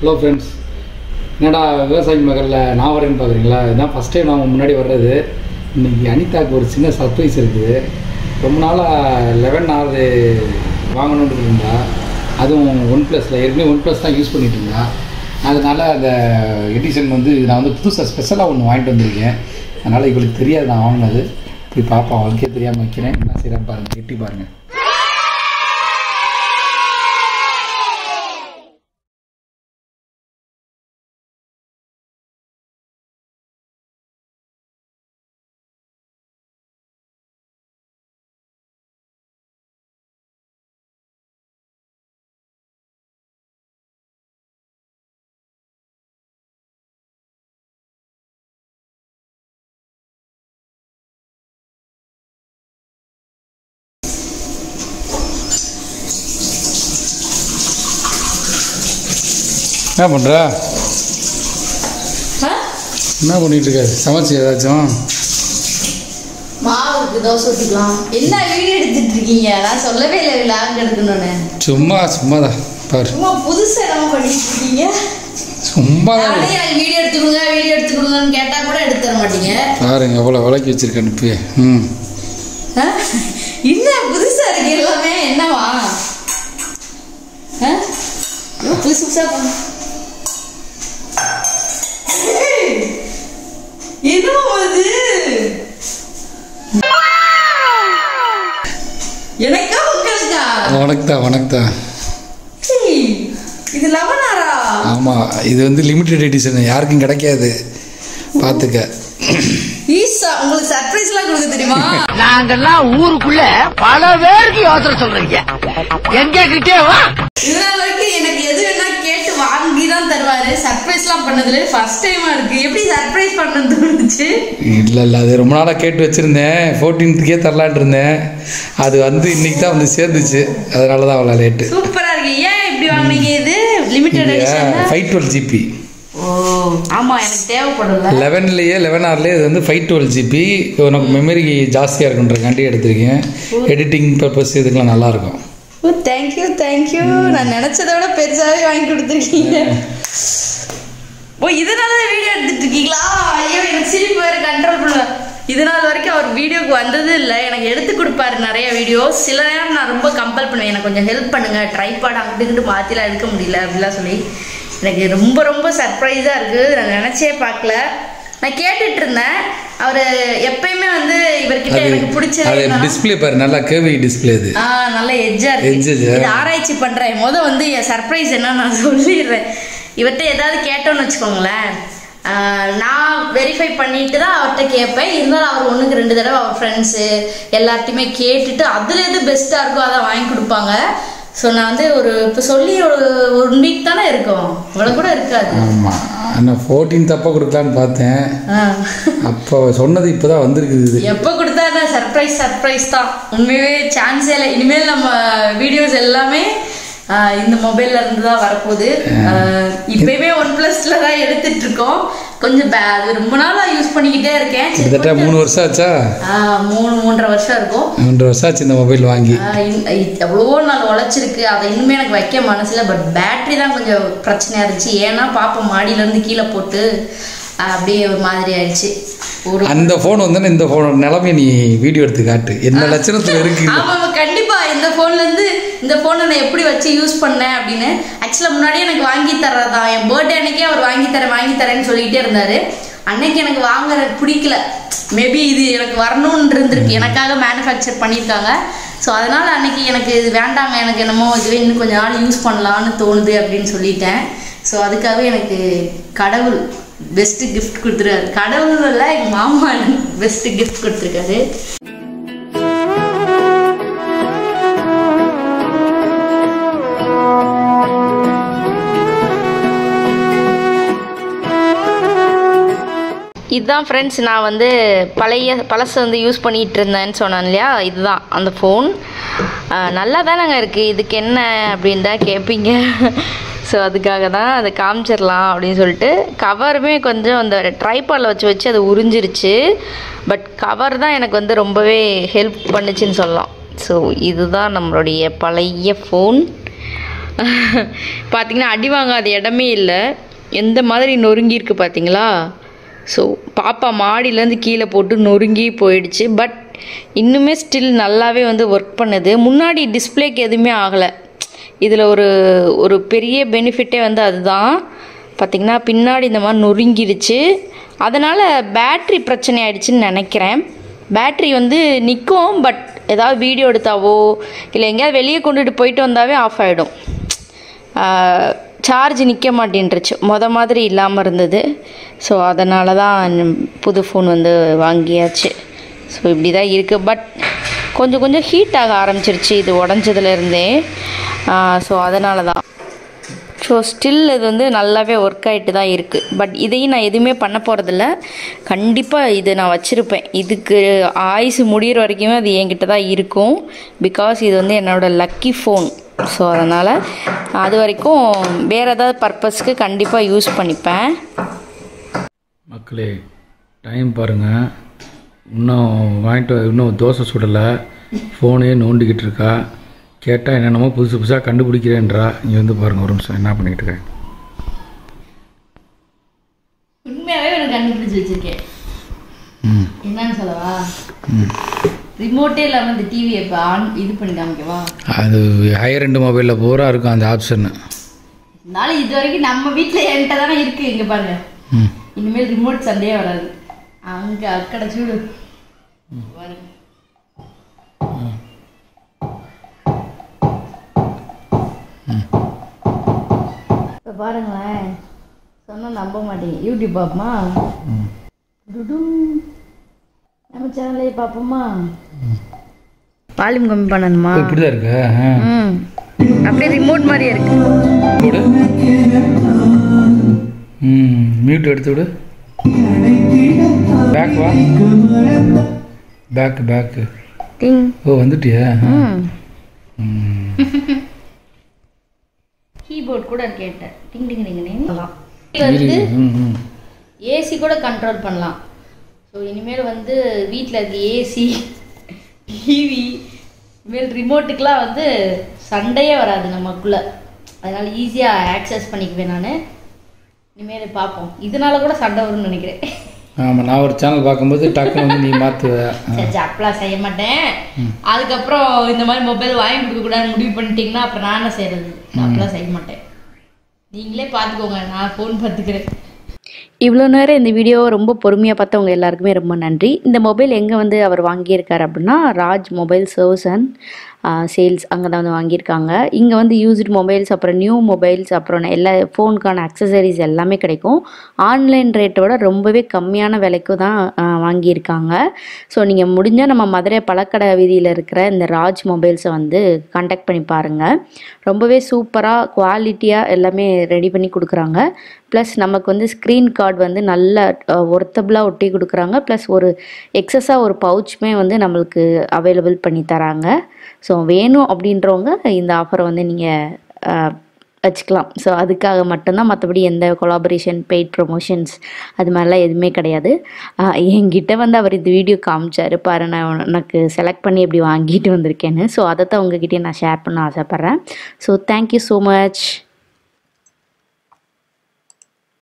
Hello friends, என்னடா விவசாயி மகளில் நான் வரேன்னு பார்க்குறீங்களா? இதுதான் ஃபஸ்ட் டைம் நான் முன்னாடி வர்றது. இன்றைக்கி அனிதாவுக்கு ஒரு சின்ன சர்ப்ரைஸ் இருக்குது. ரொம்ப நாளாக 11R வாங்கணுன்ட்டு இருந்தா, அதுவும் OnePlusல ஏற்கனவே OnePlus தான் யூஸ் பண்ணிகிட்டு இருந்தா. அதனால் அந்த எடிஷன் வந்து நான் வந்து புதுசாக ஸ்பெஷலாக ஒன்று வாங்கிட்டு வந்திருக்கேன். அதனால் இவளுக்கு தெரியாது நான் வாங்கினது. போய் பார்ப்போம், அவளுக்கே தெரியாமல் வைக்கிறேன். என்ன செய்கிறேன் பாருங்கள், கெட்டி பாருங்கள். என்ன பண்ணுற? என்ன பண்ணிட்டு இருக்காரு? சமைச்சு ஏதாச்சும் மாவுக்கு தோசை ஊற்றிக்கலாம். என்ன வீடியோ எடுத்துட்டு இருக்கீங்க? நான் சொல்லவே இல்லை விளாக் எடுக்கணும்னு. சும்மாதான் பாரு. சும்மா புதுசாக என்ன பண்ணிட்டு இருக்கீங்க? சும்மா எனக்கு வீடியோ எடுத்துக்கணுங்கன்னு கேட்டால் கூட எடுத்து தர மாட்டீங்க. பாருங்க எவ்வளோ விளக்கி வச்சிருக்கேன் இப்பயே. என்ன புதுசாக இருக்கு எல்லாமே? என்னவா புதுசு புதுசாக பண்ண எனக்கா உங்களுக்கா? உனக்குதான். இது 11R? ஆமா, இது வந்து லிமிடெட் எடிஷன், யாருக்கும் கிடைக்காது. பாத்துக்க. ஈசா, உங்களுக்கு சர்ப்ரைஸ்லாம் கொடுக்க தெரியுமா? நாங்கெல்லாம் ஊருக்குள்ள பல பேருக்கு யோசனை சொல்றீங்க. எங்க கிட்டே வா. இதனால வரைக்கும் எனக்கு எது வேணா கேட்டு வாங்கி தான் தருவாரு. சர்ப்ரைஸ்லாம் பண்ணதுல ஃபர்ஸ்ட் டைமா இருக்கு. எப்படி சர்ப்ரைஸ் பண்ணணும்னு தோணுச்சு? இல்லை அது ரொம்ப நாளாக கேட்டு வச்சுருந்தேன். 14th தரலான் இருந்தேன். அது வந்து இன்னைக்கு தான் வந்து சேர்ந்துச்சு. அதனால தான் அவ்வளோ லேட்டு. சூப்பராக இருக்கு. ஏன் இப்படி வாங்கினீங்க? இது லிமிட்டட் எடிஷன் 512GB. ஓ ஆமா, எனக்கு தேவைப்படல. 11Rலேயே இது வந்து 512GB. உனக்கு மெமரி ஜாஸ்தியாக இருக்குன்றக்காண்டி எடுத்திருக்கேன். எடிட்டிங் பர்பஸ் இதுக்கெல்லாம் நல்லாயிருக்கும். ஓ தேங்க்யூ. நான் நினச்சதை விட பெருசாகவே வாங்கி கொடுத்துருக்கீங்க. ஓ இதனால தான் வீடியோ எடுத்துட்டு இருக்கீங்களா? ஐயோ, எனக்கு சிரிப்பு வேறு கண்ட்ரோல் பண்ணல. இதனால் வரைக்கும் அவர் வீடியோக்கு வந்தது இல்லை. எனக்கு எடுத்து கொடுப்பாரு நிறைய வீடியோ. சில நேரம் நான் ரொம்ப கம்பல் பண்ணுவேன், எனக்கு கொஞ்சம் ஹெல்ப் பண்ணுங்க, ட்ரைபாட் அங்கிட்டு மாற்றிலாம் எடுக்க முடியல அப்படிலாம் சொல்லி. எனக்கு ரொம்ப ரொம்ப சர்ப்ரைஸாக இருக்குது. நான் நினச்சே பார்க்கல. நான் கேட்டுட்டு இருந்தேன். அவர் எப்பயுமே வந்து இவர்கிட்ட எனக்கு பிடிச்சது டிஸ்பிளே பாரு, நல்லா கேவி டிஸ்பிளே. இது நல்ல எட்ஜா இருக்கு. இது ஆராய்ச்சி பண்றேன். வந்து என் சர்ப்ரைஸ் என்ன நான் சொல்லிடுறேன். இவர்கிட்ட ஏதாவது கேட்டோன்னு வச்சுக்கோங்களேன், நான் வெரிஃபை பண்ணிட்டு தான் அவர்கிட்ட கேட்பேன். இருந்தாலும் அவர் 1க்கு 2 தடவை அவர் ஃப்ரெண்ட்ஸு எல்லார்ட்டையுமே கேட்டுட்டு அதில் எது பெஸ்ட்டாக இருக்கோ அதை வாங்கி கொடுப்பாங்க. ஸோ நான் வந்து இப்போ சொல்லி ஒரு 1 வீக் தானே இருக்கும், இவ்வளோ கூட இருக்காது. ஆமாம், நான் 14 அப்போ கொடுக்கலான்னு பார்த்தேன். அப்போ சொன்னது இப்போ தான் வந்திருக்குது. எப்போ கொடுத்தா என்ன சர்ப்ரைஸ் தான். உண்மையாகவே சான்ஸே இல்லை. இனிமேல் நம்ம வீடியோஸ் எல்லாமே இந்த மொபைல்ல இருந்து தான் வரப்போகுது. இப்பயுமே OnePlusல தான் எடுத்துட்டு இருக்கோம். கொஞ்சம் அது ரொம்ப நாளா யூஸ் பண்ணிக்கிட்டே இருக்கேன். கிட்டத்தட்ட 3 வருஷம் ஆச்சா? 3.5 வருஷம் இருக்கும். 3 வருஷம் ஆச்சு இந்த மொபைல் வாங்கி. எவ்வளவோ நாள் உழைச்சிருக்கு. அதை இன்னுமே எனக்கு வைக்க மனசுல. பட் பேட்டரி தான் கொஞ்சம் பிரச்சனையா இருந்துச்சு. ஏன்னா பாப்பா மாடியில இருந்து கீழே போட்டு அப்படியே ஒரு மாதிரி ஆயிடுச்சு. அந்த போன் வந்து இந்த போன் நிலைமை நீ வீடியோ எடுத்து காட்டு, என்ன லட்சணத்துல இருக்கு. ஆமா கண்டிப்பா. இந்த போன்ல இருந்து இந்த போனை நான் எப்படி வச்சு யூஸ் பண்ணேன் அப்படின்னு ஆக்சுவலா முன்னாடியே எனக்கு வாங்கி தர்றதான். என் பர்த்டே அன்னைக்கே அவர் வாங்கி தரேன்னு சொல்லிக்கிட்டே இருந்தாரு. அன்னைக்கு எனக்கு வாங்குற பிடிக்கல. மேபி இது எனக்கு வரணும்னு இருந்திருக்கு, எனக்காக மேனுஃபேக்சர் பண்ணியிருக்காங்க. ஸோ அதனால அன்னைக்கு எனக்கு இது வேண்டாங்க, எனக்கு என்னமோ இதுவே இன்னும் கொஞ்சம் நாள் யூஸ் பண்ணலான்னு தோணுது அப்படின்னு சொல்லிட்டேன். ஸோ அதுக்காகவே எனக்கு கடவுள் பெஸ்ட் கிஃப்ட் கொடுத்துருக்காரு. கடவுள் இல்லை, எங்கள் மாமா பெஸ்ட் கிஃப்ட் கொடுத்துருக்காரு. இதுதான் ஃப்ரெண்ட்ஸ், நான் வந்து பழசை வந்து யூஸ் பண்ணிகிட்டு இருந்தேன்னு சொன்னேன் இல்லையா, இதுதான் அந்த ஃபோன். நல்லா தானேங்க இருக்குது, இதுக்கு என்ன அப்படின்னு தான் கேட்பீங்க. ஸோ அதுக்காக தான் அதை காமிச்சிடலாம் அப்படின்னு சொல்லிட்டு. கவருமே கொஞ்சம் அந்த ட்ரைபாடில் வச்சு அது உறிஞ்சிருச்சு. பட் கவர் தான் எனக்கு வந்து ரொம்பவே ஹெல்ப் பண்ணுச்சுன்னு சொல்லலாம். ஸோ இதுதான் நம்மளுடைய பழைய ஃபோன். பார்த்தீங்கன்னா அடி வாங்காத இடமே இல்லை, எந்த மாதிரி நொறுங்கியிருக்கு பார்த்தீங்களா. ஸோ பாப்பா மாடியிலேருந்து கீழே போட்டு நொறுங்கி போயிடுச்சு. பட் இன்னுமே ஸ்டில் நல்லாவே வந்து ஒர்க் பண்ணுது. முன்னாடி டிஸ்பிளேக்கு எதுவுமே ஆகலை. இதில் ஒரு பெரிய பெனிஃபிட்டே வந்து அதுதான். பார்த்திங்கன்னா பின்னாடி இந்த மாதிரி நொறுங்கிடுச்சு. அதனால் பேட்ரி பிரச்சனை ஆகிடுச்சின்னு நினைக்கிறேன். பேட்ரி வந்து நிற்கும், பட் ஏதாவது வீடியோ எடுத்தாவோ இல்லை எங்கேயாவது வெளியே கொண்டுட்டு போயிட்டு வந்தாவே ஆஃப் ஆகிடும். சார்ஜ் நிற்க மாட்டேன்ருச்சு, மாதிரி இல்லாமல் இருந்தது. ஸோ அதனால தான் புது ஃபோன் வந்து வாங்கியாச்சு. ஸோ இப்படி தான் இருக்குது. பட் கொஞ்சம் ஹீட் ஆக ஆரம்பிச்சிருச்சு இது உடஞ்சதுலேருந்தே. ஸோ அதனால தான். ஸோ ஸ்டில் இது வந்து நல்லாவே ஒர்க் ஆகிட்டு தான் இருக்குது. பட் இதையும் நான் எதுவுமே பண்ண போகிறதில்ல. கண்டிப்பாக இது நான் வச்சுருப்பேன். இதுக்கு ஆயுசு முடிகிற வரைக்குமே அது என்கிட்ட தான் இருக்கும். பிகாஸ் இது வந்து என்னோடய லக்கி ஃபோன். ஸோ அதனால் அது வரைக்கும் வேறு ஏதாவது பர்பஸ்க்கு கண்டிப்பாக யூஸ் பண்ணிப்பேன். மக்களே டைம் பாருங்கள், இன்னும் தோசை சுடலை, ஃபோனே நோண்டிக்கிட்டு இருக்கா. கேட்டால் என்னென்னமோ புதுசாக கண்டுபிடிக்கிறேன்றா. இங்கே வந்து பாருங்கள் ஒரு நிமிஷம் என்ன பண்ணிக்கிட்டு இருக்கேன். உண்மையாகவே ஒரு கண்டுபிடிச்சி வச்சுருக்கேன். என்னன்னு சொல்லவா? ரிமோட்டே இல்லாமல் இந்த டிவியை இப்போ இது பண்ணி காமிக்கவா? அது ஹையர் ரெண்டு மொபைலில் பூரா இருக்கும் அந்த ஆப்ஷன். இருந்தாலும் இது வரைக்கும் நம்ம வீட்டில் என்கிட்ட தானே இருக்குது. இங்கே பாருங்க, இனிமேல் ரிமோட் சண்டையே வராது. அங்கே அக்கடை சூடு பாருங்க. இப்போ பாருங்களேன், சொன்னால் நம்ப மாட்டீங்க. யூடியூப் பார்ப்போமா? நம்ம சேனல்லையே பார்ப்போமா? வால்யூம் கம்மி பண்ணணுமா? இப்படி தான் இருக்கு. அப்படியே ரிமோட் மாதிரியே இருக்கு. மியூட் எடுத்து விடு. பேக் வா. பேக் டிங். ஓ வந்துட்டியா? கீபோர்ட் கூட கேட்டேன். டிங் டிங் டிங் டிங். ஏசி கூட கண்ட்ரோல் பண்ணலாம். ஸோ இனிமேல் வந்து வீட்டில் இருக்க ஏசி, டிவி, இனிமேல் ரிமோட்டுக்கெலாம் வந்து சண்டையே வராது நமக்குள்ளே. அதனால் ஈஸியாக ஆக்சஸ் பண்ணிக்குவேன் நான். இனிமேல் பார்ப்போம். இதனால கூட சண்டை வரும்னு நினைக்கிறேன். ஆமாம், நான் ஒரு சேனல் பார்க்கும்போது டக்குனு வந்து நீ மாற்றுவேன். சரி, அப்பெல்லாம் செய்ய மாட்டேன். அதுக்கப்புறம் இந்த மாதிரி மொபைல் வாங்கி கொடுக்கக்கூடாதுன்னு முடிவு பண்ணிட்டீங்கன்னா அப்புறம் நான் என்ன செய்கிறது? அப்பெல்லாம் செய்ய மாட்டேன். நீங்களே பார்த்துக்கோங்க, நான் ஃபோன் பார்த்துக்கிறேன். இவ்வளோ நேரம் இந்த வீடியோவை ரொம்ப பொறுமையாக பார்த்தவங்க எல்லாருக்குமே ரொம்ப நன்றி. இந்த மொபைல் எங்கே வந்து அவர் வாங்கியிருக்கார் அப்படின்னா Raj mobile service and sales, அங்கே தான் வந்து வாங்கியிருக்காங்க. இங்கே வந்து யூஸ்டு மொபைல்ஸ், அப்புறம் நியூ மொபைல்ஸ், அப்புறம் எல்லா ஃபோனுக்கான அக்சசரிஸ் எல்லாமே கிடைக்கும். ஆன்லைன் ரேட்டோட ரொம்பவே கம்மியான விலைக்கு தான் வாங்கியிருக்காங்க. ஸோ நீங்கள் முடிஞ்சால் நம்ம மதுரை பழக்கடை வீதியில் இருக்கிற இந்த ராஜ் மொபைல்ஸை வந்து கான்டாக்ட் பண்ணி பாருங்கள். ரொம்பவே சூப்பராக குவாலிட்டியாக எல்லாமே ரெடி பண்ணி கொடுக்குறாங்க. ப்ளஸ் நமக்கு வந்து ஸ்க்ரீன் கார்டு வந்து நல்ல ஒர்த்தபுளாக ஒட்டி கொடுக்குறாங்க. ப்ளஸ் ஒரு எக்ஸஸாக ஒரு பவுச்சுமே வந்து நம்மளுக்கு அவைலபிள் பண்ணி தராங்க. ஸோ வேணும் அப்படின்றவங்க இந்த ஆஃபரை வந்து நீங்கள் வச்சுக்கலாம். ஸோ அதுக்காக மட்டும்தான், மற்றபடி எந்த கொலாபரேஷன், பெய்ட் ப்ரொமோஷன்ஸ் அது மாதிரிலாம் எதுவுமே கிடையாது. என்கிட்ட வந்து அவர் இந்த வீடியோ காமிச்சார் பாரு, நான் எனக்கு செலக்ட் பண்ணி எப்படி வாங்கிட்டு வந்திருக்கேன்னு. ஸோ அதை தான் உங்ககிட்டே நான் ஷேர் பண்ண ஆசைப்பட்றேன். So thank you so much.